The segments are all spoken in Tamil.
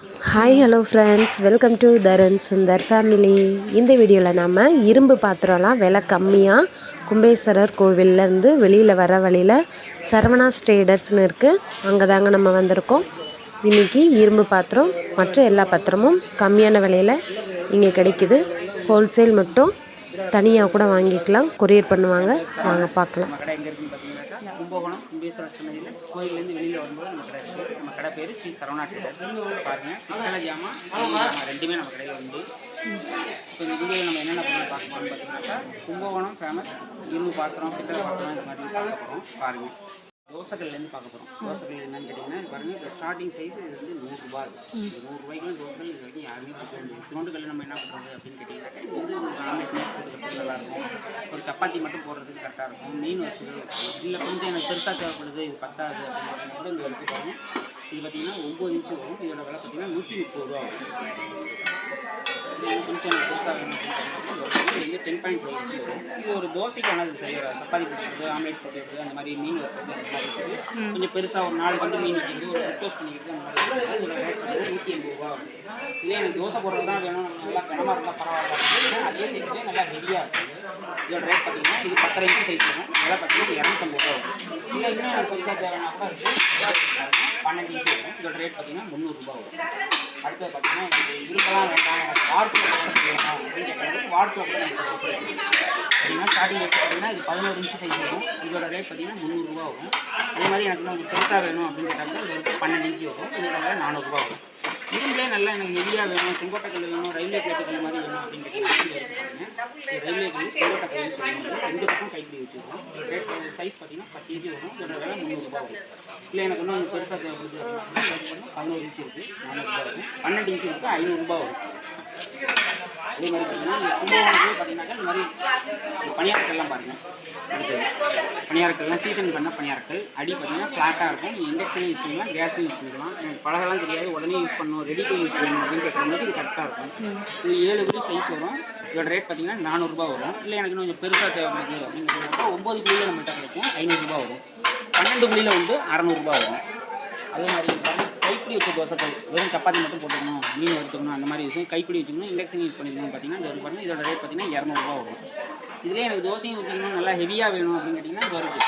Hi hello friends, welcome to Dharan Sundar family. இந்த வீடியோவில் நம்ம இரும்பு பாத்திரம்லாம் விலை கம்மியாக கும்பேஸ்வரர் கோவில்லேருந்து வெளியில் வர வழியில் சரவணாஸ் ட்ரேடர்ஸ்னு இருக்குது, அங்கே தாங்க நம்ம வந்திருக்கோம். இன்றைக்கி இரும்பு பாத்திரம் மற்ற எல்லா பாத்திரமும் கம்மியான விலையில் இங்கே கிடைக்குது. ஹோல்சேல் மட்டும் தனியாக கூட வாங்கிக்கலாம், கொரியர் பண்ணுவாங்க. வாங்க பார்க்கலாம். நம்ம கடை எங்கே இருக்குன்னு பார்த்தீங்கன்னாக்கா கும்பகோணம் கும்பேஸ்வரர் சன்னதியில் கோயிலேருந்து வெளியில் வரும்போது நம்ம கடை இருக்குது. நம்ம கடை பேர் ஸ்ரீ சரவணா ட்ரேடர்ஸ். பாருங்கள், பித்தளை ஜாமான் ரெண்டுமே நம்ம கடையில் உண்டு. இப்போ இந்த வீடியோவில் நம்ம என்னென்ன பொருள் பார்க்க போகிறோம்னு பார்த்தீங்கன்னாக்கா கும்பகோணம் ஃபேமஸ் இரும்பு பாத்திரம், பித்தளை பாத்திரம் இந்த மாதிரி பார்க்க போகிறோம். பாருங்கள், தோசைகள்லேருந்து பார்க்க போகிறோம். தோசைகள் என்னென்னு கேட்டிங்கன்னா இது பாருங்கள், இப்போ ஸ்டார்டிங் சைஸ் இது வந்து 100 ரூபா இருக்குது. 100 ரூபாய்க்குலாம் தோசைகள் இது வரைக்கும் யாருமே கொடுக்க முடியாது. துணோண்டுகள் நம்ம என்ன பண்ணுறது அப்படின்னு கேட்டிங்கன்னாக்கா இது வந்து ஒரு ஆம்லேட் மேட்ச் போட்டுக்கிறதுக்கு நல்லாயிருக்கும். ஒரு சப்பாத்தி மட்டும் போடுறதுக்கு கரெக்டாக இருக்கும். மீன் வச்சுகள் இல்லை கொஞ்சம் எனக்கு பெருசாக தேவைப்படுது, இது பத்தாது அப்படின்னு கூட இந்த வரைக்கும் பாருங்கள். இது பார்த்திங்கன்னா 9 இன்ச்சு வரும். இதோட விலை பார்த்திங்கன்னா 130 ரூபா வரும். கொஞ்சம் எனக்கு பெருசாக வேணும் இது வந்து 10.5 இன்ச்சு வரும். இது ஒரு தோசைக்கானது சரியாக சப்பாத்தி போட்டுக்கிறது, ஆம்லேட் போட்டுக்கிறது, அந்த மாதிரி மீன் வச்சுக்கிறது, அந்த மாதிரி வச்சுட்டு கொஞ்சம் பெருசாக ஒரு 4 வந்து மீன் வைக்கிறது, ஒரு டோஸ்ட் பண்ணிக்கிறது, அந்த மாதிரி இதோட ரேட் வந்து 180 ரூபா வரும். இதே எனக்கு தோசை போடுறது தான் வேணும், நல்லா கனமாக இருந்தால் பரவாயில்ல. அதே சைஸ்லேயே நல்லா ஹெவியாக இருக்குது. இதோட ரேட் பார்த்தீங்கன்னா இது 10.5 இன்ச்சு சைஸ் வரும். இதெல்லாம் பார்த்தீங்கன்னா 250 ரூபா வரும். இல்லை இன்னும் எனக்கு பெருசாக தேவைன்னா கூட இருக்குது, 12 இன்ச்சு வரும். இதோட ரேட் பார்த்தீங்கன்னா 300 ரூபா வரும். அடுத்தது பார்த்தீங்கன்னா எனக்கு இருக்கலாம் வேண்டாம், எனக்கு வார்ப்பில் வேணும் அப்படின்னு கேட்குறது வார்ப்பில் கூட எனக்கு அப்படின்னா ஸ்டார்டிங் ரேட் பார்த்தீங்கன்னா இது 11 இன்ச்சு சைஸ் வரும். இதோட ரேட் பார்த்தீங்கன்னா 300 ரூபா வரும். அதே மாதிரி எனக்கு உங்களுக்கு பெருசாக வேணும் அப்படின்னு கேட்டாங்கன்னா இது வந்து 12 இன்ச்சு வரும். இதோட விலை 400 ரூபா வரும். இரும்புலேயே நல்லா எனக்கு ஹெவியாக வேணும், செங்கோட்டை கல் வேணும், ரயில்வே பிளேட்டுகள் மாதிரி வேணும் அப்படின்னு கேட்டீங்கன்னா ரயில்வே கல் செங்கோட்டை கல்னு சொல்லுவாங்க. 2 பக்கம் கைப்பிடி வச்சுருக்கோம். ரேட் சைஸ் பார்த்தீங்கன்னா 10 இன்ச்சு வரும். இதோட விலை 300 ரூபா வரும். இல்லை எனக்கு இன்னும் பெருசாக தேவைப்படுது அப்படின்னா 11 இன்ச்சு இருக்குது, 400 ரூபா வரும். 12 இன்ச்சு இருக்குது, 500 ரூபா வரும். அதே மாதிரி பார்த்தீங்கன்னா இந்த கும்பகோணத்துலேயே பார்த்தீங்கன்னாக்கா இந்த மாதிரி பணியாரக்கல்லாம் பாருங்கள். அடுத்தது பணியாரக்கல்லாம் சீசன் பண்ண பணியாரக்கல் அடி பார்த்தீங்கன்னா ஃப்ளாட்டாக இருக்கும். நீங்கள் இண்டக்ஷனும் யூஸ் பண்ணலாம், கேஸும் யூஸ் பண்ணிக்கலாம். எனக்கு பழகெல்லாம் தெரியாது, உடனே யூஸ் பண்ணணும், ரெடி டு யூஸ் பண்ணணும் அப்படின்னு கேட்குறவங்களுக்கு இது கரெக்டாக இருக்கும். இது 7 குழி சைஸ் வரும். இதோட ரேட் பார்த்தீங்கன்னா 400 ரூபா வரும். இல்லை எனக்கு இன்னும் கொஞ்சம் பெருசாக தேவைப்படுது அப்படிங்கிறதுனால 9 குழியில் நம்மகிட்ட கிடைக்கும், 500 ரூபா வரும். 12 குழியில் வந்து 600 ரூபா வரும். அதே மாதிரி கைப்பிடி வச்ச தோசைகள் வெறும் சப்பாத்தி மட்டும் போட்டுக்கணும், மீன் வறுத்துக்கணும், அந்த மாதிரி விஷயம் கைப்பிடி வச்சுக்கணும், இண்டக்ஷன் யூஸ் பண்ணிக்கணும். பார்த்தீங்கன்னா இது பாருங்கள், இதோட ரேட் பார்த்தீங்கன்னா 200 ரூபா வரும். இதுலேயே எனக்கு தோசையும் ஊற்றிக்கணும், நல்லா ஹெவியாக வேணும் அப்படின்னு கேட்டிங்கன்னா இது வருது,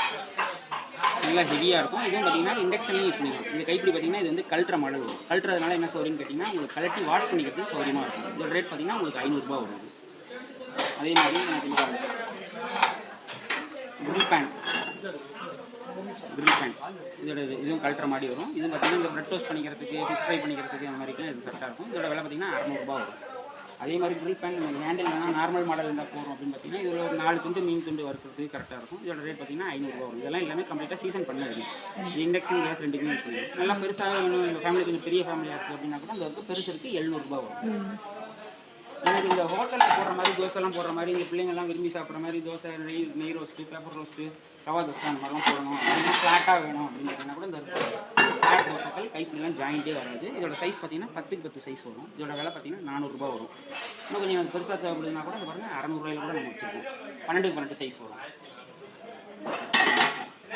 நல்லா ஹெவியாக இருக்கும். இதுவும் பார்த்தீங்கன்னா இண்டக்ஷன்லேயும் யூஸ் பண்ணிக்கலாம். இந்த கைப்பிடி பார்த்தீங்கன்னா இது வந்து கல்ட்டுற மாடல் வரும். கல்ட்டுறதுனால என்ன சௌகரியம்னு கேட்டிங்கன்னா உங்களுக்கு கலட்டி வாஷ் பண்ணிக்கிறது சௌகரியமாக இருக்கும். இதோட ரேட் பார்த்தீங்கன்னா உங்களுக்கு 500 ரூபா வருது. அதே மாதிரி எனக்கு கிரில் பேன் இதோட இதுவும் கல்ட்டுற மாதிரி வரும். இது பார்த்தீங்கன்னா இந்த ப்ரெட் டோஸ்ட் பண்ணிக்கிறதுக்கு, ஃபிஷ் ஃப்ரை பண்ணிக்கிறதுக்கு அந்த மாதிரிக்கு இது கரெக்டாக இருக்கும். இதோட விலை பார்த்தீங்கன்னா 600 ரூபா வரும். அதே மாதிரி கிரில் பேன் நம்ம ஹேண்டில் வேணால் நார்மல் மாடல் இருந்தால் போகிறோம் அப்படின்னு பார்த்தீங்கன்னா இதில் ஒரு 4 துண்டு மீன் துண்டு வறுக்கிறதுக்கு கரெக்டாக இருக்கும். இதோட ரேட் பார்த்தீங்கன்னா 500 ரூபா வரும். இதெல்லாம் எல்லாமே கம்ப்ளீட்டாக சீசன் பண்ணது. இண்டக்ஷன் கேஸ் ரெண்டுமே யூஸ் பண்ணுவோம். நல்லா பெருசாக வேணும், எங்கள் ஃபேமிலி கொஞ்சம் பெரிய ஃபேமிலியாக இருக்குது அப்படின்னா கூட அந்த வரைக்கும் பெருசு இருக்குது, 700 ரூபா வரும். எனக்கு இந்த ஹோட்டலில் போடுற மாதிரி தோசைலாம் போடுற மாதிரி இந்த பிள்ளைங்கள்லாம் விரும்பி சாப்பிட்ற மாதிரி தோசை, நெய் roast, paper roast, rava dosa அந்த மாதிரிலாம் போடணும் அப்படின்னா ஃப்ளாட்டாக வேணும் அப்படின்னு கேட்டிங்கன்னா கூட இந்த ஃப்ளாட் தோசைகள் கைப்பிடிலாம் ஜாயிண்ட்டே வராது. இதோட சைஸ் பார்த்தீங்கன்னா 10க்கு 10 சைஸ் வரும். இதோட விலை பார்த்தீங்கன்னா 400 ரூபா வரும். இன்னும் கொஞ்சம் எனக்கு பெருசாக தேவைப்படுதுன்னா கூட இந்த பாருங்கள் 600 ரூபாயில் கூட நம்ம வச்சுருக்கோம். 12க்கு 12 சைஸ் வரும்.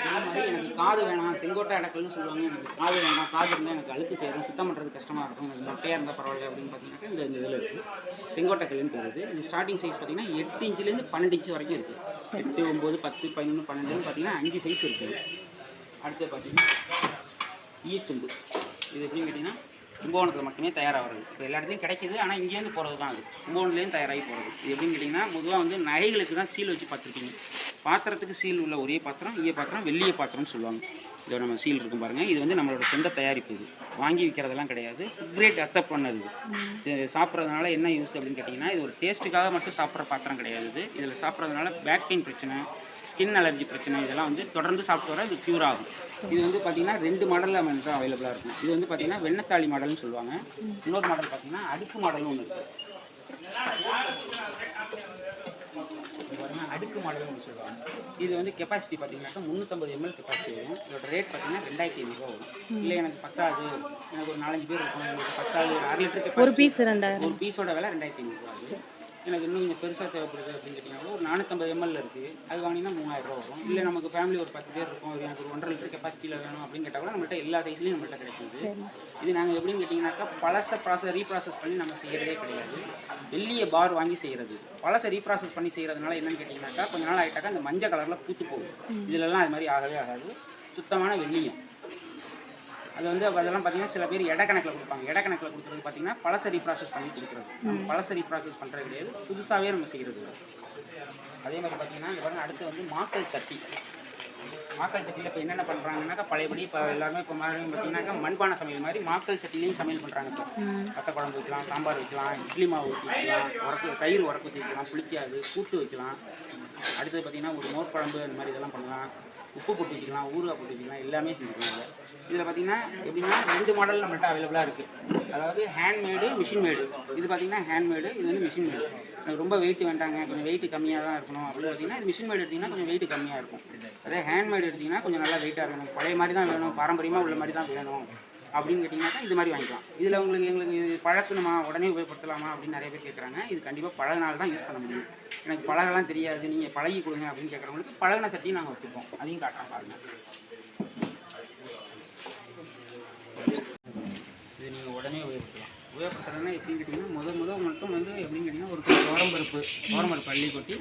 அதே மாதிரி எனக்கு காது வேணாம், செங்கோட்டை அடக்கல்னு சொல்லுவாங்க, எனக்கு காது வேணாம், காது இருந்தால் எனக்கு அழுக்கு சேரும், சுத்தம் பண்ணுறது கஷ்டமாக இருக்கும், எனக்கு மொட்டையாக இருந்தால் பரவாயில்ல அப்படின்னு பார்த்தீங்கன்னாக்கா இந்த இதில் இருக்குது செங்கோட்டை கல்லுன்னு போகுது. இது ஸ்டார்டிங் சைஸ் பார்த்தீங்கன்னா 8 இன்ச்சிலேருந்து 12 இன்ச்சு வரைக்கும் இருக்குது. 8, 9, 10, 11, 12 பார்த்தீங்கன்னா 5 சைஸ் இருக்குது. அடுத்து பார்த்தீங்கன்னா ஈச்சம்பு. இது எப்படின்னு கேட்டிங்கன்னா கும்பகோணத்தில் மட்டுமே தயாராக வருது. இப்போ எல்லா இடத்துலையும் கிடைக்கிது, ஆனால் இங்கேருந்து போகிறது தான் அது கும்பகோணத்துலேயும் தயாராகி போகிறது. இது எப்படின்னு கேட்டிங்கன்னா பொதுவாக வந்து நகைகளுக்கு தான் சீல் வச்சு பார்த்துருப்பீங்க. பாத்திரத்துக்கு சீல் உள்ள ஒரே பாத்திரம் ஈய பாத்திரம், வெள்ளிய பாத்திரம்னு சொல்லுவாங்க. இதோட நம்ம சீல் இருக்கும் பாருங்கள். இது வந்து நம்மளோட சொந்த தயாரிப்பு, இது வாங்கி விற்கிறதெல்லாம் கிடையாது, கிரேட் அக்செப்ட் பண்ணது. இது சாப்பிட்றதுனால என்ன யூஸ் அப்படின்னு கேட்டிங்கன்னா இது ஒரு டேஸ்ட்டுக்காக மட்டும் சாப்பிட்ற பாத்திரம் கிடையாது. இதில் சாப்பிட்றதுனால பேக் பெயின் பிரச்சனை, ஸ்கின் அலர்ஜி பிரச்சனை இதெல்லாம் வந்து தொடர்ந்து சாப்பிட்டு வர இது க்யூர் ஆகும். இது வந்து பார்த்திங்கன்னா 2 மாடலில் வந்து அவைலபிளாக இருக்கும். இது வந்து பார்த்திங்கன்னா வெண்ணத்தாளி மாடல்னு சொல்லுவாங்க. இன்னொரு மாடல் பார்த்திங்கன்னா அடுக்கு மாடல்னு ஒன்று இருக்குது. அடுக்கு மாடல்னு ஒன்று சொல்லுவாங்க. இது வந்து கெப்பாசிட்டி பார்த்தீங்கன்னாக்கா 350 ml கெப்பாசிட்டி வரும். இதோட ரேட் பார்த்தீங்கன்னா 2500 ரூபா வரும். இல்லை எனக்கு பத்தாது, எனக்கு ஒரு 4-5 பேர் இருக்கும், எனக்கு பத்தாது, 1/2 லிட்டர் கெப்பாசிட்டி, ஒரு பீஸ் 2000, ஒரு பீஸோட விலை 2500 ரூபா ஆகுது. எனக்கு இன்னும் கொஞ்சம் பெருசாக தேவைப்படுது அப்படின்னு கேட்டிங்கன்னா ஒரு 450 ml இருக்குது, அது வாங்கினா 3000 ரூபா வரும். இல்லை நமக்கு ஃபேமிலி ஒரு 10 பேர் இருக்கும், எனக்கு ஒரு 1.5 லிட்டர் கெப்பாசிட்டியில் வேணும் அப்படின்னு கேட்டால் கூட நம்மள்ட்ட எல்லா சைஸ்லையும் நம்மள்ட்ட கிடைக்குது. இது நாங்கள் எப்படின்னு கேட்டிங்கனாக்கா பழசை ரீப்ராசஸ் பண்ணி நம்ம செய்கிறதே கிடையாது, வெள்ளிய பார் வாங்கி செய்கிறது. பழசை ரீப்ராசஸ் பண்ணி செய்கிறதுனால என்னன்னு கேட்டிங்கனாக்கா கொஞ்ச நாள் ஆகிட்டாக்கா அந்த மஞ்சள் கலரில் பூத்து போகும். இதிலெல்லாம் அது மாதிரி ஆகவே ஆகாது, சுத்தமான வெள்ளியும். அது வந்து அதெல்லாம் பார்த்தீங்கன்னா சில பேர் எடை கணக்கில் கொடுப்பாங்க. எடை கணக்கில் கொடுக்குறது பார்த்தீங்கன்னா பழசை ரீப்ராசஸ் பண்ணி கொடுக்குறது. நம்ம பழசை ரீப்ராசஸ் பண்ணுறது கிடையாது, புதுசாகவே நம்ம செய்கிறது. அதே மாதிரி பார்த்தீங்கன்னா இந்த பாருங்கள், அடுத்து வந்து மாக்கள் சட்டி. மாக்கள் சட்டியில் இப்போ என்னென்ன பண்ணுறாங்கன்னாக்கா பழையபடி இப்போ எல்லாருமே இப்போ மாதிரி பார்த்தீங்கன்னாக்கா மண்பானை சமையல் மாதிரி மாக்கள் சட்டிலையும் சமையல் பண்ணுறாங்க. இப்போ வத்த குழம்பு வைக்கலாம், சாம்பார் வைக்கலாம், இட்லி மாவு ஊற்றி வைக்கலாம், தயிர் உரக்கு ஊற்றி வைக்கலாம், புளிக்காது கூட்டு வைக்கலாம். அடுத்தது பார்த்தீங்கன்னா ஒரு மோர் குழம்பு அந்த மாதிரி இதெல்லாம் பண்ணலாம். உப்பு போட்டு வச்சுக்கலாம், ஊறுகாய் போட்டு வச்சுக்கலாம், எல்லாமே செஞ்சுக்கலாம். இதில் பார்த்தீங்கன்னா எப்படின்னா 2 மாடல் நம்மள்ட்ட அவைலபிளாக இருக்குது. அதாவது ஹேண்ட்மேடு, மிஷின் மேடு. இது பார்த்தீங்கன்னா ஹேண்ட்மேடு, இது வந்து மிஷின் மேடு. எனக்கு ரொம்ப வெயிட் வேண்டாங்க, கொஞ்சம் வெயிட் கம்மியாக தான் இருக்கணும் அப்படின்னு பார்த்தீங்கன்னா இது மிஷின் மேடு எடுத்திங்கன்னா கொஞ்சம் வெயிட் கம்மியாக இருக்கும். அதே ஹேண்ட்மேடு எடுத்திங்கன்னா கொஞ்சம் நல்லா வெயிட்டாக இருக்கணும், பழைய மாதிரி தான் வேணும், பாரம்பரியமாக உள்ள மாதிரி தான் வேணும் அப்படின்னு கேட்டிங்கனாக்கா இது மாதிரி வாங்கிக்கலாம். இதில் எங்களுக்கு இது பழக்கணுமா, உடனே உபயோகப்படுத்தலாமா அப்படின்னு நிறைய பேர் கேட்குறாங்க. இது கண்டிப்பாக பழகினால தான் யூஸ் பண்ண முடியும். எனக்கு பழகலாம் தெரியாது, நீங்கள் பழகி கொடுங்க அப்படின்னு கேட்குறவங்களுக்கு பழகின சட்டியும் நாங்கள் வச்சுப்போம். அதையும் காட்டுறோம் பாருங்கள். இது நீங்கள் உடனே உபயோகப்படுத்தலாம். உபயோகப்படுத்துறதுனா எப்படின்னு கேட்டிங்கன்னா முதல் மட்டும் வந்து எப்படின்னு கேட்டிங்கன்னா ஒரு துவரம்பருப்பு அள்ளி கொட்டி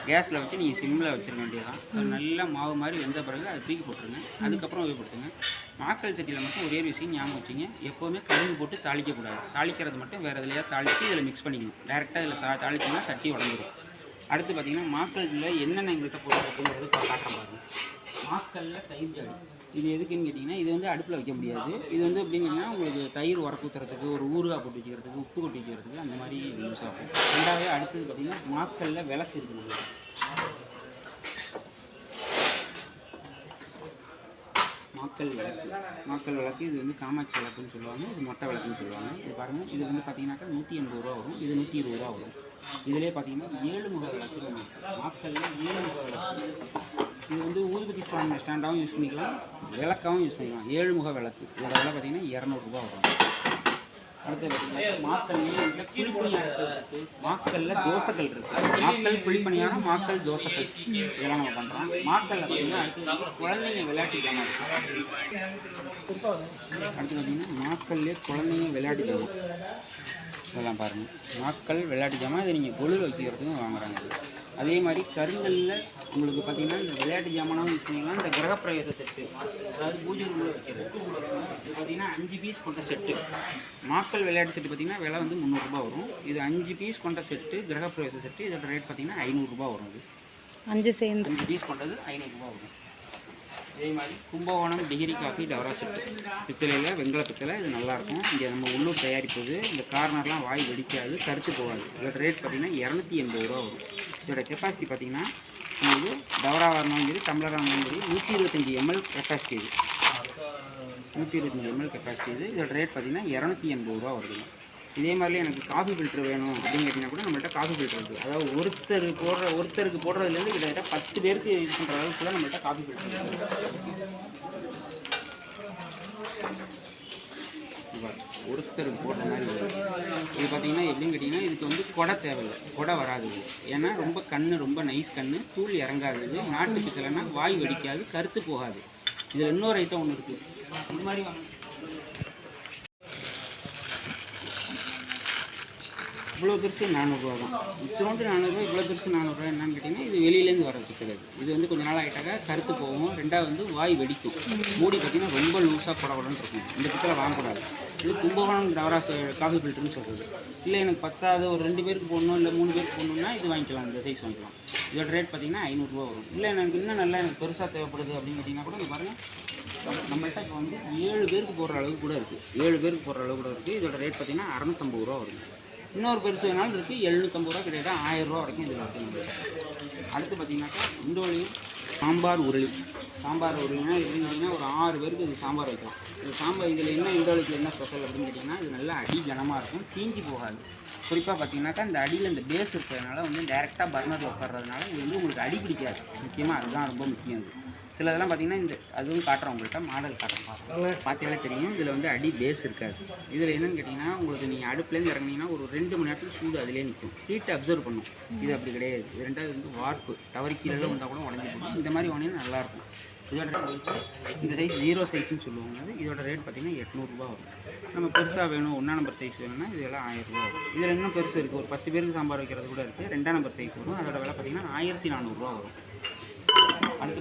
கேஸில் வச்சு நீங்கள் சிம்மில் வச்சிருக்க வேண்டியதான். அது நல்லா மாவு மாதிரி வெந்த பிறகு அதை தூக்கி போட்டுருங்க. அதுக்கப்புறம் உபயோகப்படுத்துங்க. மாக்கள் சட்டியில் மட்டும் ஒரே விஷயம் ஞாபகம் வச்சிங்க, எப்போவுமே கடுகு போட்டு தாளிக்கக்கூடாது. தாளிக்கிறது மட்டும் வேறு எதுலையா தாளித்து இதில் மிக்ஸ் பண்ணிக்கணும். டேரெக்டாக இதில் தாளிச்சிங்கன்னா சட்டி உடஞ்சிடும். அடுத்து பார்த்திங்கன்னா மாக்களில் என்னென்ன எங்கள்கிட்ட போட்டுங்கிறது காட்டுறேன் பாருங்கள். மாக்களில் தயிர் ஜாடி. இது எதுக்குன்னு கேட்டிங்கன்னா இது வந்து அடுப்பில் வைக்க முடியாது. இது வந்து எப்படின்னா உங்களுக்கு தயிர் உரக்கு ஊற்றுறதுக்கு, ஒரு ஊறுகாய் போட்டு வச்சுக்கிறதுக்கு, உப்பு கொட்டி வச்சுக்கிறதுக்கு அந்த மாதிரி யூஸ் ஆகும். ரெண்டாவது அடுத்தது பார்த்திங்கன்னா மாக்களில் விளக்கு இருக்குது. மாக்கள் விளக்கு இது வந்து காமாட்சி விளக்குன்னு சொல்லுவாங்க, இது மொட்டை விளக்குன்னு சொல்லுவாங்க. இது பாருங்கள், இது வந்து பார்த்தீங்கன்னாக்கா 180 ரூபா வரும், இது 120 ரூபா வரும். இதிலே பார்த்தீங்கன்னா 7 முக விளக்கு. மாக்களில் 7 முக விளக்கு. இது வந்து ஊதுபத்தி ஸ்டாண்டாகவும் யூஸ் பண்ணிக்கலாம், விளக்காகவும் யூஸ் பண்ணிக்கலாம். 7 முக விளக்கு இதோட விலை பார்த்தீங்கன்னா 200 ரூபா வரும். அடுத்து பார்த்தீங்கன்னா மாக்கல்லையே குழிப்பணியாரங்கள் இருக்குது, மாக்கல்லில் தோசைகள் இருக்குது. மாக்கள் குழிப்பணியாரம், மாக்கள் தோசைகள் இதெல்லாம் நம்ம பண்ணுறோம். மாக்களில் பார்த்தீங்கன்னா அடுத்து குழந்தைங்க விளையாட்டு ஜாமான் இருக்குது. அடுத்து பார்த்தீங்கன்னா மாக்கல்லே குழந்தைங்க விளையாட்டு ஜாமான் இதெல்லாம் பாருங்கள். மாக்கள் விளையாட்டு ஜாமான் இதை நீங்கள் கொலுவில் வச்சுக்கிறதுக்கும் வாங்குறாங்க. அதே மாதிரி கருங்கல்லில் உங்களுக்கு பார்த்திங்கன்னா இந்த விளையாட்டு ஜாமானாகவும் யூஸ் பண்ணிக்கலாம். இந்த கிரகப்பிரவேச செட்டு, அதாவது பூஜை ரூமில் வைக்கிறது, இது பார்த்திங்கன்னா 5 பீஸ் கொண்ட செட்டு. மாக்கள் விளையாட்டு செட்டு பார்த்திங்கன்னா விலை வந்து 300 ரூபா வரும். இது 5 பீஸ் கொண்ட செட்டு, கிரகப்பிரவேச செட்டு. இதோட ரேட் பார்த்திங்கன்னா 500 ரூபா வரும். இது 5 பீஸ் கொண்டது 500 ரூபா வரும். இதே மாதிரி கும்பகோணம் டிகிரி காஃபி டவரா செட்டு, பித்தளையில் வெண்கல பித்தளை. இது நல்லாயிருக்கும். இங்கே நம்ம உள்ளூர் தயாரிப்பது. இந்த கார்னர்லாம் வாய் வெடிக்காது, கருத்து போகாது. இதோட ரேட் பார்த்திங்கன்னா 280 ரூபா வரும். இதோட கெப்பாசிட்டி பார்த்திங்கன்னா உங்களுக்கு டவராக இருந்தாலும் சரி, டம்ளராக இருந்தாலும் சரி 125 ml கெப்பாசிட்டி. இது 125 ml கெப்பாசிட்டி. இதோட ரேட் பார்த்திங்கன்னா 280 ரூபா வருது. இதே மாதிரிலே எனக்கு காஃபி ஃபில்ட்ரு வேணும் அப்படின்னு கேட்டிங்கன்னா கூட நம்மள்ட்ட காஃபி ஃபில்ட்ரு இருக்குது. அதாவது ஒருத்தருக்கு போடுறதுலேருந்து கிட்டத்தட்ட 10 பேருக்கு யூஸ் பண்ணுற அளவுக்கு கூட நம்மள்ட்ட காஃபி ஃபில்ட்ரு இருக்குது. ஒருத்தருக்கு போடுற மாதிரி வரும். இது பார்த்தீங்கன்னா எப்படின்னு கேட்டிங்கன்னா இதுக்கு வந்து கொடை தேவையில்லை, கொடை வராது. ஏன்னா ரொம்ப நைஸ் கன்று, தூள் இறங்காது. இது நாட்டு பித்தளைன்னா வாய் வெடிக்காது, கருத்து போகாது. இதில் இன்னொரு ஐட்டம் ஒன்று இருக்குது. இது மாதிரி இவ்வளோ பெருசு 400 ரூபா தான். இத்தனோண்டு 400 ரூபா, இவ்வளோ பெருசு 400 ரூபா என்னன்னு கேட்டிங்கன்னா இது வெளியிலேருந்து வர பித்தளை. இது வந்து கொஞ்சம் நாள் ஆகிட்டாக்கா கருத்து போகும். ரெண்டாவது வந்து வாய் வெடிக்கும். மூடி பார்த்திங்கன்னா ரொம்ப லூஸாக படப்படன்னு இருக்கும். இந்த பித்தளை வாங்கக்கூடாது. இது கும்பகோணம் டவரா காஃபி ஃபில்டர்னு சொல்கிறது. இல்லை எனக்கு 10வது ஒரு 2 பேருக்கு போடணும், இல்லை 3 பேருக்கு போடணுன்னா இது வாங்கிக்கலாம், இந்த சைஸ் வாங்கிக்கலாம். இதோட ரேட் பார்த்திங்கன்னா 500 ரூபா வரும். இல்லை எனக்கு இன்னும் நல்லா எனக்கு பெருசாக தேவைப்படுது அப்படின்னு கேட்டிங்கன்னா கூட இங்கே பாருங்கள், நம்மள்கிட்ட இப்போ வந்து 7 பேருக்கு போடுற அளவுக்கு கூட இருக்குது. 7 பேருக்கு போடுற அளவுக்கு கூட இருக்குது. இதோட ரேட் பார்த்திங்கன்னா 650 ரூபா வருது. இன்னொரு பெருசு வேணாலும் இருக்குது, 750 ரூபா, கிட்டத்தட்ட 1000 ரூபா வரைக்கும் இதில் இருக்குது. அடுத்து பார்த்திங்கனாக்கா இந்தோலையும் சாம்பார் உருளி. சாம்பார் உருளினா எப்படின்னு கேட்டிங்கன்னா ஒரு 6 பேருக்கு இது சாம்பார் வைக்கலாம். இது சாம்பார் இதில் என்ன இந்தோலைக்கு என்ன ஸ்பெஷல் அப்படின்னு கேட்டிங்கன்னா இது நல்லா அடி கனமாக இருக்கும், தீஞ்சி போகாது. குறிப்பாக பார்த்திங்கனாக்கா இந்த அடியில் இந்த பேஸ் இருக்கிறதுனால வந்து டேரெக்டாக பர்னரில் உட்கார்றதுனால இது வந்து உங்களுக்கு அடி பிடிக்காது. முக்கியமாக அதுதான் ரொம்ப முக்கியம். சிலதெல்லாம் பார்த்தீங்கன்னா இந்த அதுவும் காட்டுறோம் உங்கள்கிட்ட மாடல் காட்டுறோம் பார்த்தீங்கன்னா தெரியும். இதில் வந்து அடி பேஸ் இருக்காது. இதில் என்னென்னு கேட்டிங்கன்னா உங்களுக்கு நீங்கள் அடுப்புலேருந்து இறங்குனீங்கன்னா ஒரு 2 மணி நேரத்துக்கு சூடு அதிலே நிற்கும், ஹீட்டை அப்சர்வ் பண்ணும். இது அப்படி கிடையாது. இது ரெண்டாவது வந்து வார்ப்பு தவறி கீழே வந்தால் கூட உடஞ்சி போகும். இந்த மாதிரி வாங்கினா நல்லாயிருக்கும். இதோட இந்த சைஸ் 0 சைஸ்ன்னு சொல்லுவாங்க. இதோட ரேட் பார்த்திங்கன்னா 800 ரூபா வரும். நம்ம பெருசாக வேணும் 1ஆம் நம்பர் சைஸ் வேணும்னா இதெல்லாம் 1000 ரூபா வரும். இதில் இன்னும் பெருசு இருக்குது, ஒரு 10 பேருக்கு சாம்பார் வைக்கிறது கூட இருக்குது. 2ஆம் நம்பர் சைஸ் வரும். அதோட விலை பார்த்திங்கன்னா 1400 ரூபா வரும். அடுத்து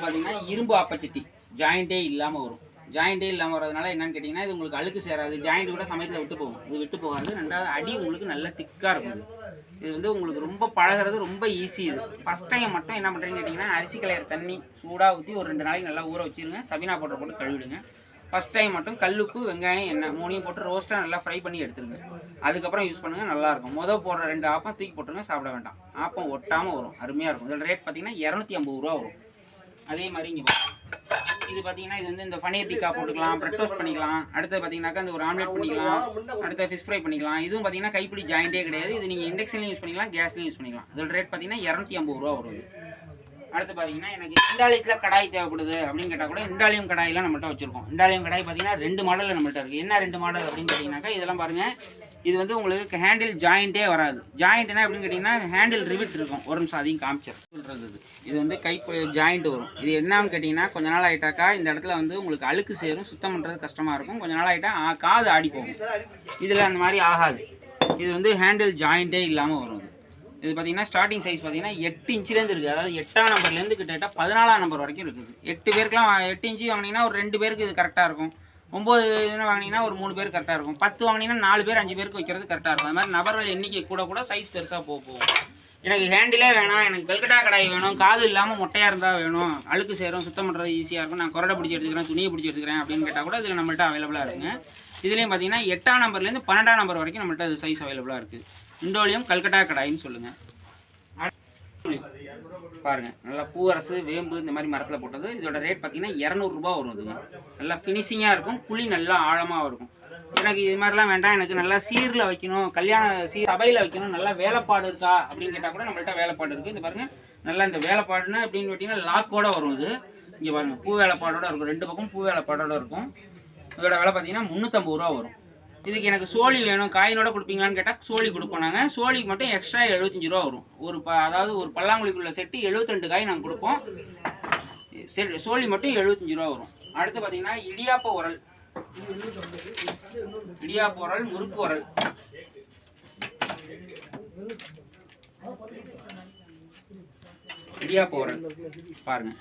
பார்த்தீங்கன்னா இரும்பு ஆப்பச்சட்டி ஜாயிண்ட்டே இல்லாமல் வரும். ஜாயிண்ட்டே இல்லாமல் வரதுனால என்னன்னு கேட்டிங்கன்னா இது உங்களுக்கு அழுக்கு சேராது, ஜாயிண்ட் கூட சமயத்தில் விட்டு போகும். இது விட்டு போகாது. ரெண்டாவது அடி உங்களுக்கு நல்ல திக்காக இருக்கும். இது வந்து உங்களுக்கு ரொம்ப பழகிறது ரொம்ப ஈஸி. இது ஃபஸ்ட் டைம் மட்டும் என்ன பண்ணுறீங்கன்னு கேட்டிங்கன்னா அரிசி கலையிற தண்ணி சூடாக ஊற்றி ஒரு 2 நாளைக்கு நல்லா ஊற வச்சுருங்க. சபினா பவுடர் போட்டு கழுவிடுங்க. ஃபஸ்ட் டைம் மட்டும் கல்லுப்பு வெங்காயம் எண்ணெய் 3ஐயும் போட்டு ரோஸ்ட்டாக நல்லா ஃப்ரை பண்ணி எடுத்துருங்க. அதுக்கப்புறம் யூஸ் பண்ணுங்கள், நல்லாயிருக்கும். போடுற 2 ஆப்பம் தூக்கி போட்டுருங்க, சாப்பிட வேண்டாம். ஆப்பம் ஒட்டாமல் வரும், அருமையாக இருக்கும். இதோட ரேட் பார்த்தீங்கன்னா 250 ரூபா வரும். அதே மாதிரி இங்கே இது பார்த்தீங்கன்னா இது வந்து இந்த பனீர் டிக்கா போட்டுக்கலாம், பிரெட் டோஸ்ட் பண்ணிக்கலாம். அடுத்து பார்த்தீங்கன்னாக்கா இந்த ஒரு ஆம்லேட் பண்ணிக்கலாம், அடுத்து ஃபிஷ் ஃப்ரை பண்ணிக்கலாம். இதுவும் பார்த்தீங்கன்னா கைப்பிடி ஜாயிண்டே கிடையாது. இது நீங்கள் இண்டக்ஷன்லையும் யூஸ் பண்ணிக்கலாம், கேஸ்லையும் யூஸ் பண்ணிக்கலாம். இதோட ரேட் பார்த்தீங்கன்னா 250 ரூபா வரும். அடுத்து பார்த்தீங்கன்னா எனக்கு இண்டாலியத்தில் கடாய் தேவைப்படுது அப்படின்னு கேட்டால் கூட இண்டாலியம் கடாயெலாம் நம்மள்ட்ட வச்சுருக்கோம். இண்டாலியம் கடாய் பார்த்தீங்கன்னா 2 மாடலில் நம்மள்ட்ட இருக்குது. என்ன 2 மாடல் அப்படின்னு கேட்டிங்கனாக்கா இதெல்லாம் பாருங்கள். இது வந்து உங்களுக்கு ஹேண்டில் ஜாயிண்ட்டே வராது. ஜாயிண்ட்னா அப்படின்னு கேட்டிங்கன்னா ஹேண்டில் ரிவிட் இருக்கும். ஒரு நிமிஷம் அதையும் காமிச்சர் சொல்கிறது. இது வந்து கை ஜாயிண்ட் வரும். இது என்னன்னு கேட்டிங்கன்னா கொஞ்ச நாள் ஆகிட்டாக்கா இந்த இடத்துல வந்து உங்களுக்கு அழுக்கு சேரும், சுத்தம் பண்ணுறது கஷ்டமாக இருக்கும். கொஞ்ச நாள் ஆகிட்டா காது ஆடி போகும். இதில் அந்த மாதிரி ஆகாது. இது வந்து ஹேண்டில் ஜாயிண்ட்டே இல்லாமல் வரும். இது பார்த்தீங்கன்னா ஸ்டார்டிங் சைஸ் பார்த்தீங்கன்னா 8 இன்ச்சிலேருந்து இருக்குது. அதாவது 8ஆம் நம்பர்லேருந்து கிட்டத்தட்ட 14ஆம் நம்பர் வரைக்கும் இருக்குது. 8 பேருக்குலாம் 8 இன்ச்சு வாங்கினீங்கன்னா ஒரு 2 பேருக்கு இது கரெக்டாக இருக்கும். 9 வாங்கினீங்கன்னா ஒரு 3 பேருக்கு கரெக்டாக இருக்கும். 10 வாங்கினீங்கன்னா 4 பேர் 5 பேருக்கு வைக்கிறது கரெக்டாக இருக்கும். அது மாதிரி நபர்கள் எண்ணிக்கை கூட சைஸ் பெருசாக போகும். எனக்கு ஹேண்டிலே வேணாம், எனக்கு கல்கட்டா கடாய் வேணும், காது இல்லாமல் மொட்டையாக இருந்தால் வேணும், அழுக்கு சேரும், சுத்தம் பண்ணுறது ஈஸியாக இருக்கும், நான் கொரடை பிடிச்சி எடுத்துக்கிறேன், துணியை பிடிச்சி எடுத்துக்கிறேன் அப்படின்னு கேட்டால் கூட இதில் நம்மள்ட்ட அவைலபிளாக இருக்குங்க. இதுலேயும் பார்த்தீங்கன்னா 8ஆம் நம்பர்லேருந்து 12ஆம் நம்பர் வரைக்கும் நம்மள்ட்ட அது சைஸ் அவைலபிளாக இருக்குது. இண்டோலியம் கல்கட்டா கடாயின்னு சொல்லுங்கள். பாருங்க, நல்லா பூவரசு வேம்பு இந்த மாதிரி மரத்தில் போட்டது. இதோட ரேட் பார்த்தீங்கன்னா 200 ரூபா வரும். இதுங்க நல்லா ஃபினிஷிங்காக இருக்கும், குழி நல்லா ஆழமாக இருக்கும். எனக்கு இது மாதிரிலாம் வேண்டாம், எனக்கு நல்லா சீரில் வைக்கணும், கல்யாண சபையில் வைக்கணும், நல்லா வேலைப்பாடு இருக்கா அப்படின்னு கேட்டால் கூட நம்மள்ட்ட வேலைப்பாடு இருக்குது. இது பாருங்கள், நல்லா இந்த வேலைப்பாடுன்னு அப்படின்னு கேட்டிங்கன்னா லாக்கோட வரும். இது இங்கே பாருங்கள், பூ வேலைப்பாடோட இருக்கும். 2 பக்கம் பூ வேலைப்பாடோட இருக்கும். இதோட விலை பார்த்தீங்கன்னா 350 ரூபா வரும். இதுக்கு எனக்கு சோழி வேணும், காயினோட கொடுப்பீங்களான்னு கேட்டால் சோழி கொடுப்போம் நாங்கள். சோழிக்கு மட்டும் எக்ஸ்ட்ரா 75 ரூபா வரும். அதாவது ஒரு பல்லாங்குழிக்குள்ள செட்டு 72 காய் நாங்கள் கொடுப்போம். சோழி மட்டும் 75 ரூபா வரும். அடுத்து பார்த்தீங்கன்னா இடியாப்ப உரல், முறுக்கு உரல். இடியாப்ப உரல் பாருங்க,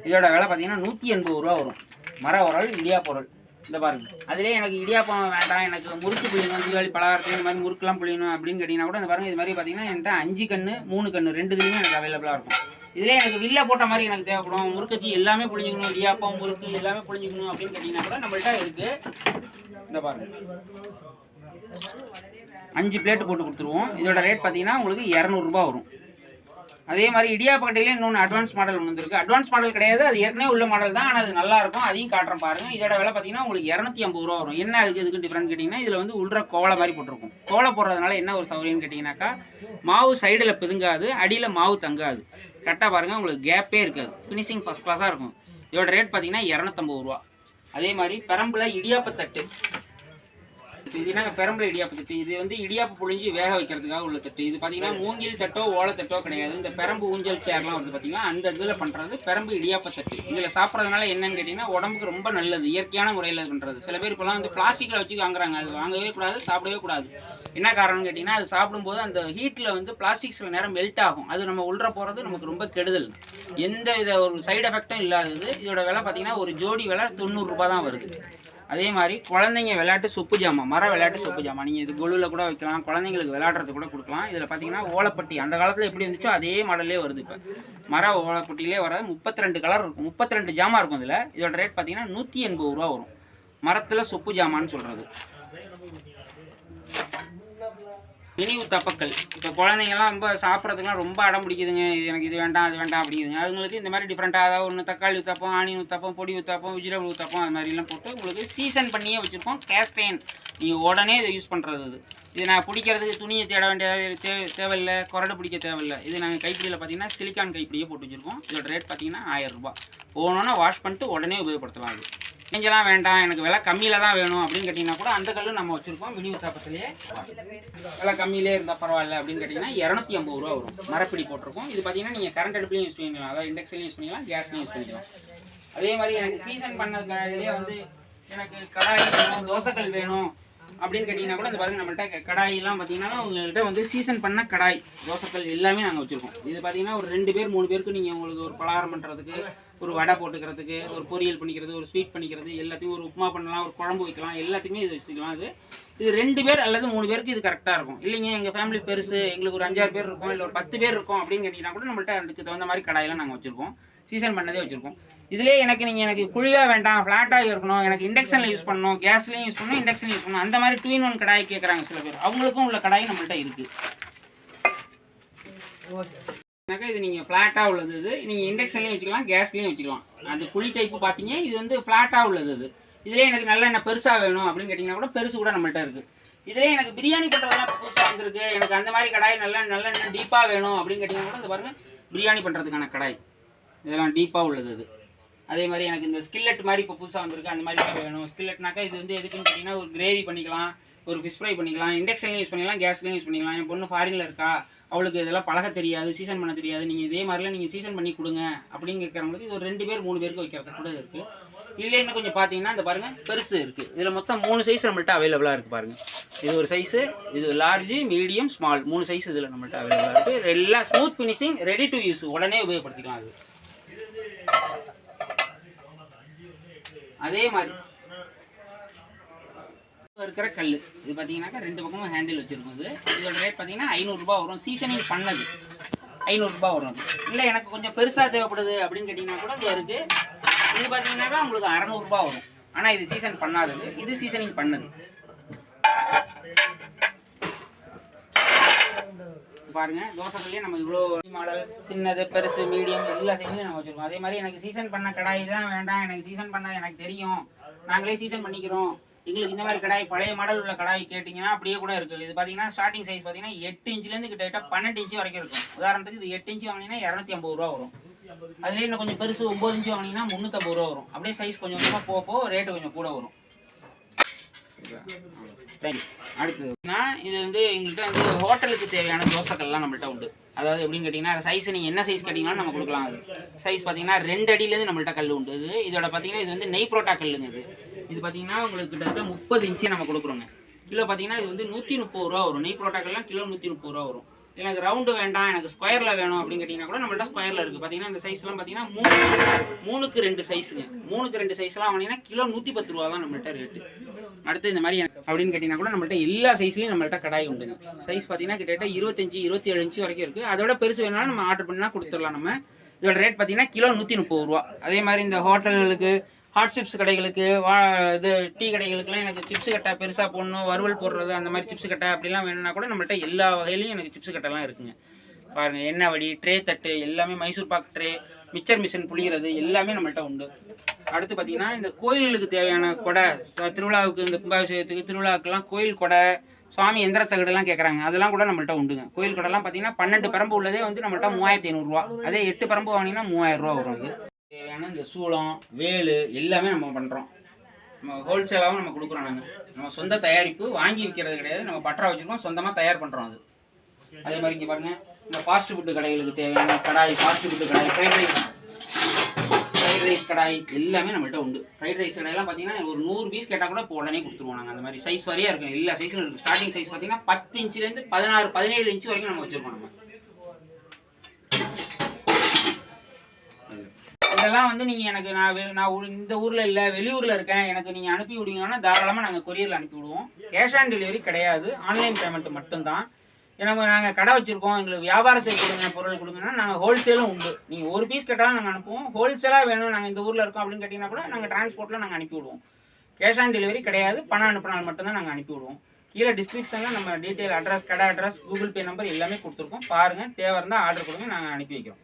இதோட விலை பார்த்தீங்கன்னா 180 ரூபா வரும். மர உரல், இடியாப்ப உரல். இந்த பாருங்க, அதிலே எனக்கு இடியாப்பம் வேண்டாம், எனக்கு முறுக்கு புளியணும், தீபாவளி பலகாரத்துக்கு இந்த மாதிரி முறுக்கெல்லாம் புளியணும் அப்படின்னு கேட்டிங்கன்னா கூட இந்த பாருங்க, இது மாதிரி பார்த்தீங்கன்னா என்கிட்ட 5 கன்று 3 கன்று 2 இதுலையுமே எனக்கு அவைலபிளாக இருக்கும். இதிலே எனக்கு வில்ல போட்ட மாதிரி எனக்கு தேவைப்படும், முறுக்கச்சி எல்லாமே புளிஞ்சிக்கணும், இடியாப்பம் முறுக்கு எல்லாமே புளிஞ்சிக்கணும் அப்படின்னு கேட்டிங்கன்னா கூட நம்மள்ட்ட இருக்குது. இந்த பாருங்க, 5 பிளேட்டு போட்டு கொடுத்துருவோம். இதோட ரேட் பார்த்தீங்கன்னா உங்களுக்கு 200 ரூபா வரும். அதே மாதிரி இடியாப்பக்கட்டையிலே இன்னொன்று அட்வான்ஸ் மாடல் ஒன்று வந்துருக்கு. அட்வான்ஸ் மாடல் கிடையாது, அது ஏற்கனவே உள்ள மாடல் தான், ஆனால் அது நல்லாயிருக்கும். அதையும் காட்டுறேன் பாருங்கள். இதோட விலை பார்த்தீங்கன்னா உங்களுக்கு 250 ரூபா வரும். என்ன இதுக்கு டிஃப்ரெண்ட் கேட்டிங்கன்னா இதில் வந்து உள்ள கோலை மாதிரி போட்டிருக்கும். கோலை போடுறதுனால என்ன ஒரு சௌகரியம்னு கேட்டிங்கனாக்கா மாவு சைடில் பிதுங்காது, அடியில் மாவு தங்காது. கரெக்டாக பாருங்கள், உங்களுக்கு கேப்பே இருக்காது, ஃபினிஷிங் ஃபஸ்ட் கிளாஸாக இருக்கும். இதோட ரேட் பார்த்தீங்கன்னா 250 ரூபா. அதே மாதிரி பெரம்பில் இடியாப்பத்தட்டு, இது நாங்கள் பெரம்பல இடியாப்பு தட்டு. இது வந்து இடியாப்பு புழிஞ்சு வேக வைக்கிறதுக்காக உள்ள தட்டு. இது பார்த்தீங்கன்னா மூங்கில் தட்டோ ஓலைத்தட்டோ கிடையாது. இந்த பெரம்பு ஊஞ்சல் சேர்லாம் வந்து பார்த்தீங்கன்னா அந்த இதில் பண்ணுறது பெரம்பு இடியாப்ப தட்டு. இதில் சாப்பிட்றதுனால என்னன்னு கேட்டிங்கன்னா உடம்புக்கு ரொம்ப நல்லது, இயற்கையான முறையில் பண்ணுறது. சில பேர் இப்போலாம் வந்து பிளாஸ்டிக்கில் வச்சு வாங்குறாங்க, அது வாங்கவே கூடாது, சாப்பிடவே கூடாது. என்ன காரணம்னு கேட்டிங்கன்னா அது சாப்பிடும்போது அந்த ஹீட்டில் வந்து பிளாஸ்டிக் சில நேரம் மெல்ட் ஆகும், அது நம்ம உள்ள போகிறது நமக்கு ரொம்ப கெடுதல். எந்த வித ஒரு சைடு எஃபெக்டும் இல்லாதது. இதோட விலை பார்த்தீங்கன்னா ஒரு ஜோடி விலை 90 ரூபா தான் வருது. அதே மாதிரி குழந்தைங்க விளையாட்டு சொப்பு ஜாமான், மர விளையாட்டு சொப்பு ஜாமான், நீங்கள் இது கொலுவில் கூட வைக்கலாம், குழந்தைங்களுக்கு விளையாடுறது கூட கொடுக்கலாம். இதில் பார்த்தீங்கன்னா ஓலைப்பட்டி அந்த காலத்தில் எப்படி இருந்துச்சோ அதே மாடலே வருது. இப்போ மர ஓலைப்பட்டியிலே வராது, 32 கலர் இருக்கும், 32 ஜாமான் இருக்கும். இதில் இதோட ரேட் பார்த்தீங்கன்னா 180 ரூபா வரும். மரத்தில் சொப்பு ஜாமான்னு சொல்கிறது. நினைவு தப்பக்கள், இப்போ குழந்தைங்கலாம் ரொம்ப சாப்பிட்றதுக்குலாம் ரொம்ப அடம் பிடிக்குதுங்க, எனக்கு இது வேண்டாம் அது வேண்டாம் அப்படிங்குதுங்க. அதுங்களுக்கு இந்த மாதிரி டிஃப்ரெண்ட்டாக அதாவது ஒன்று தக்காளி ஊத்தாப்பம், ஆனியன் ஊத்தாப்பம், பொடி ஊத்தாப்பம், வெஜிடபிள் ஊத்தாப்பம், அது மாதிரிலாம் போட்டு உங்களுக்கு சீசன் பண்ணியே வச்சுருப்போம். கேஸ்டைன் நீங்கள் உடனே இதை யூஸ் பண்ணுறது. இது இது நான் பிடிக்கிறதுக்கு துணியை தேட வேண்டிய தேவையில்லை, கொரடை பிடிக்க தேவையில்லை. இது நாங்கள் கைப்பிடியில் பார்த்தீங்கன்னா சிலிக்கான் கைப்பிடியே போட்டு வச்சுருக்கோம். இதோட ரேட் பார்த்தீங்கன்னா 1000 ரூபா. போனோன்னா வாஷ் பண்ணிட்டு உடனே உபயோகப்படுத்தலாம். அது நெஞ்செல்லாம் வேண்டாம், எனக்கு விலை கம்மியில் தான் வேணும் அப்படின்னு கேட்டிங்கன்னா கூட அந்த கல்லும் நம்ம வச்சுருக்கோம். வினியூர் சாப்பத்துலேயே விலை கம்மியிலே இருந்தால் பரவாயில்ல அப்படின்னு கேட்டிங்கன்னா 250 ரூபா வரும். மரப்பிடி போட்டிருக்கோம். இது பார்த்தீங்கன்னா நீங்கள் கரண்ட் அடுப்புலையும் யூஸ் பண்ணிக்கலாம், அதாவது இண்டக்ஷன்லையும் யூஸ் பண்ணிக்கலாம், கேஸ்லையும் யூஸ் பண்ணிக்கலாம். அதே மாதிரி எனக்கு சீசன் பண்ண இதுலேயே வந்து எனக்கு கடாய் வேணும், தோசைக்கல் வேணும் அப்படின்னு கேட்டிங்கன்னா கூட இந்த பாருங்கள் நம்மள்கிட்ட கடாயெல்லாம் பார்த்தீங்கன்னா உங்கள்கிட்ட வந்து சீசன் பண்ண கடாய் தோசைக்கல் எல்லாமே நாங்கள் வச்சுருக்கோம். இது பார்த்தீங்கன்னா ஒரு 2 பேர் 3 பேருக்கு நீங்கள் உங்களுக்கு ஒரு பலகாரம் பண்ணுறதுக்கு, ஒரு வடை போட்டுக்கிறதுக்கு, ஒரு பொரியல் பண்ணிக்கிறது, ஒரு ஸ்வீட் பண்ணிக்கிறது, எல்லாத்தையும் ஒரு உப்புமா பண்ணலாம், ஒரு குழம்பு வைக்கலாம், எல்லாத்துக்குமே இது வச்சுக்கலாம். இது 2 பேர் அல்லது 3 பேருக்கு இது கரெக்டாக இருக்கும். இல்லைங்க எங்கள் ஃபேமிலி பெருசு, எங்களுக்கு ஒரு 5-6 பேர் இருக்கும், இல்லை ஒரு 10 பேர் இருக்கும் அப்படின்னு கேட்டிங்கன்னா கூட நம்மள்கிட்ட அதுக்கு தகுந்த மாதிரி கடாயெல்லாம் நாங்கள் வச்சுருக்கோம். சீசன் பண்ணதே வச்சுருக்கோம். இதிலே எனக்கு குழிவாக வேண்டாம், ஃப்ளாட்டாக இருக்கணும், எனக்கு இண்டக்ஷனில் யூஸ் பண்ணணும், கேஸ்லேயும் யூஸ் பண்ணணும், இண்டக்ஷன்லையும் யூஸ் பண்ணணும், அந்த மாதிரி 2-in-1 கடாய் கேட்குறாங்க சில பேர். அவங்களுக்கும் உள்ள கடாய் நம்மள்கிட்ட இருக்குது. இது நீங்கள் ஃப்ளாட்டாக உள்ளது, இது நீங்கள் இண்டக்ஷன்லேயும் வச்சுக்கலாம், கேஸ்லேயும் வச்சுக்கலாம். அந்த குழி டைப்பு பார்த்தீங்க, இது வந்து ஃப்ளாட்டாக உள்ளது. இதிலே எனக்கு நல்லா என்ன பெருசாக வேணும் அப்படின்னு கேட்டிங்கன்னா கூட பெருசு கூட நம்மள்கிட்ட இருக்குது. இதிலே எனக்கு பிரியாணி பண்ணுறதுலாம் புதுசாக வந்துருக்கு, எனக்கு அந்த மாதிரி கடாய் நல்லா டீப்பாக வேணும் அப்படின்னு கேட்டிங்கன்னா கூட இந்த பாருங்கள் பிரியாணி பண்ணுறதுக்கான கடாய் இதெல்லாம் டீப்பாக உள்ளது. இது அதே மாதிரி எனக்கு இந்த ஸ்கில்லெட் மாதிரி இப்போ புதுசாக வந்திருக்கு, அந்த மாதிரி வேணும். ஸ்கில்லெட்னாக்கா இது வந்து எதுக்குன்னு கேட்டிங்கன்னா ஒரு கிரேவி பண்ணிக்கலாம், ஒரு ஃபிஷ் ஃப்ரை பண்ணிக்கலாம், இண்டக்ஷன்லையும் யூஸ் பண்ணிக்கலாம், கேஸ்லையும் யூஸ் பண்ணிக்கலாம். என் பொண்ணு ஃபாரினில் இருக்கா, அவளுக்கு இதெல்லாம் பழக தெரியாது, சீசன் பண்ண தெரியாது, நீங்கள் இதே மாதிரிலாம் நீங்கள் சீசன் பண்ணி கொடுங்க அப்படின்னு கேட்குறவங்களுக்கு இது ஒரு 2 பேர் 3 பேருக்கு வைக்கிறதுக்கு கூட இருக்குது. இதில் இன்னும் கொஞ்சம் பார்த்தீங்கன்னா இந்த பாருங்கள் பெருசு இருக்குது. இதில் மொத்தம் 3 சைஸ் நம்மள்கிட்ட அவைலபிளாக இருக்குது பாருங்கள். இது ஒரு சைஸு, இது லார்ஜு, மீடியம், ஸ்மால் 3 சைஸ் இதில் நம்மள்கிட்ட அவைலபிளாக இருக்குது. எல்லாம் smooth finishing, ready to use, உடனே உபயோகப்படுத்திக்கலாம். அது அதே மாதிரி இருக்கிற கல் இது பார்த்தீங்கன்னாக்கா 2 பக்கமும் ஹேண்டில் வச்சுருக்கும். இதோட ரேட் பார்த்தீங்கன்னா 500 ரூபா வரும். சீசனிங் பண்ணது 500 ரூபா வரும். இல்லை எனக்கு கொஞ்சம் பெருசாக தேவைப்படுது அப்படின்னு கேட்டிங்கன்னா கூட இது இருக்குது. இது பார்த்தீங்கன்னாக்கா உங்களுக்கு 600 ரூபா வரும். ஆனால் இது சீசன் பண்ணாதது, இது சீசனிங் பண்ணது. பாருங்க தோசைக்கல்லையே நம்ம இவ்வளோ மாடல், சின்னது, பெருசு, மீடியம் எல்லா சைஸ்லையும் நம்ம வச்சுருக்கோம். அதே மாதிரி எனக்கு சீசன் பண்ண கடாய் தான் வேண்டாம், எனக்கு சீசன் பண்ண எனக்கு தெரியும், நாங்களே சீசன் பண்ணிக்கிறோம், எங்களுக்கு இந்த மாதிரி கடாய் பழைய மாடல் உள்ள கடாய் கேட்டிங்கன்னா அப்படியே கூட இருக்குது. இது பார்த்தீங்கன்னா ஸ்டார்டிங் சைஸ் பார்த்தீங்கன்னா 8 இன்ச்சிலேருந்து கிட்டத்தட்ட 12 இன்ச்சு வரைக்கும் இருக்கும். உதாரணத்துக்கு இது 8 இன்ச்சு வாங்கினீங்கன்னா 250 ரூபா வரும். அதுலேயே இன்னும் கொஞ்சம் பெருசு 9 இன்ச்சு வாங்கினீங்கன்னா 350 ரூபா வரும். அப்படியே சைஸ் கொஞ்சம் கொஞ்சமாக போக ரேட்டு கொஞ்சம் கூட வரும். அடுத்ததுனா இது வந்து எங்கள்கிட்ட வந்து ஹோட்டலுக்கு தேவையான தோசைக்கல்லாம் நம்மள்கிட்ட உண்டு. அதாவது எப்படின்னு கேட்டிங்கன்னா சைஸ் நீங்கள் என்ன சைஸ் கேட்டிங்கனாலும் நம்ம கொடுக்கலாம். அது சைஸ் பார்த்தீங்கன்னா 2 அடியிலேருந்து நம்மள்கிட்ட கல் உண்டு. இதோட பார்த்தீங்கன்னா இது வந்து நெய் புரோட்டா கல்லுங்க. இது பார்த்தீங்கன்னா உங்களுக்கு கிட்டத்தட்ட 30 இன்ச்சு நம்ம கொடுக்குறோங்க. கிலோ பார்த்தீங்கன்னா இது வந்து 130 ரூபா வரும். நெய் புரோட்டாக்கெல்லாம் கிலோ 130 ரூபா வரும். எனக்கு ரவுண்டு வேண்டாம், எனக்கு ஸ்கொயரில் வேணும் அப்படின்னு கேட்டிங்கன்னா கூட நம்மள்ட்ட ஸ்கொயரில் இருக்குது. பார்த்தீங்கன்னா இந்த சைஸ்லாம் பார்த்தீங்கன்னா 3க்கு 2 சைஸுங்க. 3க்கு 2 சைஸ்லாம் வாங்கினீங்கன்னா கிலோ 110 ரூபா தான் நம்மள்ட்ட ரேட்டு. அடுத்து இந்த மாதிரி அப்படின்னு கேட்டிங்கன்னா கூட நம்மள்ட்ட எல்லா சைஸ்லையும் நம்மள்ட்ட கடாய் உண்டுங்க. சைஸ் பார்த்தீங்கன்னா கிட்டத்தட்ட 25-27 இன்ச்சு வரைக்கும் இருக்குது. அதோட பெருசு வேணாலும் நம்ம ஆர்டர் பண்ணினா கொடுத்துடலாம். நம்ம இதோட ரேட் பார்த்தீங்கன்னா கிலோ 130 ரூபா. அதே மாதிரி இந்த ஹோட்டல்களுக்கு, ஹாட் சிப்ஸ் கடைகளுக்கு, இது டீ கடைகளுக்குலாம் எனக்கு சிப்ஸ் கட்டை பெருசாக போடணும், வறுவல் போடுறது அந்த மாதிரி சிப்ஸ் கட்டை அப்படிலாம் வேணும்னா கூட நம்மள்ட்ட எல்லா வகையிலையும் எனக்கு சிப்ஸ் கட்டைலாம் இருக்குங்க. பாருங்கள் எண்ணெய் வடி, ட்ரே தட்டு எல்லாமே, Mysore pak tray, mixer machine புளிகிறது எல்லாமே நம்மள்ட்ட உண்டு. அடுத்து பார்த்தீங்கன்னா இந்த கோயில்களுக்கு தேவையான கொடை, திருவிழாவுக்கு, இந்த கும்பாபிஷேகத்துக்கு, திருவிழாவுக்குலாம் கோயில் கொடை, சுவாமி எந்திர தகடுலாம் கேட்குறாங்க, அதெல்லாம் கூட நம்மள்ட்ட உண்டுங்க. கோயில் கொடைலாம் பார்த்தீங்கன்னா 12 பரம்பு உள்ளதே வந்து நம்மள்ட்ட 3500 ரூபா. அதே 8 பரம்பு வாங்கினீங்கன்னா 3000 ரூபா வரும். இது தேவையான இந்த சூளம், வேலு எல்லாமே நம்ம பண்ணுறோம். நம்ம ஹோல்சேலாகவும் நம்ம கொடுக்குறோம். நம்ம சொந்த தயாரிப்பு, வாங்கி விற்கிறது கிடையாது. நம்ம பட்டறை வச்சுருக்கோம், சொந்தமாக தயார் பண்ணுறோம். அது அதே மாதிரி இங்கே பாருங்கள் இந்த ஃபாஸ்ட் ஃபுட்டு கடைகளுக்கு தேவையான கடாய், ஃபாஸ்ட் ஃபுட்டு கடாய், ஃப்ரைட் ரைஸ் கடாய் எல்லாமே நம்மள்ட்ட உண்டு. ஃப்ரைட் ரைஸ் கடையெல்லாம் பார்த்தீங்கன்னா ஒரு 100 பீஸ் கேட்டால் கூட இப்போ உடனே கொடுத்துருவோம். நாங்கள் அந்த மாதிரி சைஸ் வரையாக இருக்கும், எல்லா சைஸும் இருக்குது. ஸ்டார்டிங் சைஸ் பார்த்தீங்கன்னா 10 இன்ச்சிலேருந்து 16-17 இன்ச்சு வரைக்கும் நம்ம வச்சுருக்கோம். நம்ம இதெல்லாம் வந்து நீங்கள் எனக்கு நான் இந்த ஊரில் இல்லை, வெளியூரில் இருக்கேன், எனக்கு நீங்கள் அனுப்பி விடுங்கன்னா தாராளமாக நாங்கள் கொரியரில் அனுப்பி விடுவோம். கேஷ் ஆன் டெலிவரி கிடையாது, ஆன்லைன் பேமெண்ட் மட்டும்தான். ஏன்னா நாங்கள் கடை வச்சுருக்கோம், எங்களுக்கு வியாபாரத்துக்கு கொடுங்க, பொருள் கொடுங்கன்னா நாங்கள் ஹோல்சேலும் உண்டு. நீங்கள் ஒரு பீஸ் கேட்டாலும் நாங்கள் அனுப்புவோம். ஹோல்சேலாக வேணும், நாங்கள் இந்த ஊரில் இருக்கோம் அப்படின்னு கேட்டிங்கன்னா கூட நாங்கள் டிரான்ஸ்போர்ட்டில் நாங்கள் அனுப்பி விடுவோம். கேஷ் ஆன் டெலிவரி கிடையாது, பணம் அனுப்பினால் மட்டும்தான் நாங்கள் அனுப்பி விடுவோம். கீழே டிஸ்கிரிப்ஷனில் நம்ம டீட்டெயில் அட்ரஸ், கடை அட்ரஸ், கூகுள் பே நம்பர் எல்லாமே கொடுத்துருக்கோம். பாருங்கள், தேவை இருந்தால் ஆர்டர் கொடுங்க, நாங்கள் அனுப்பி வைக்கிறோம்.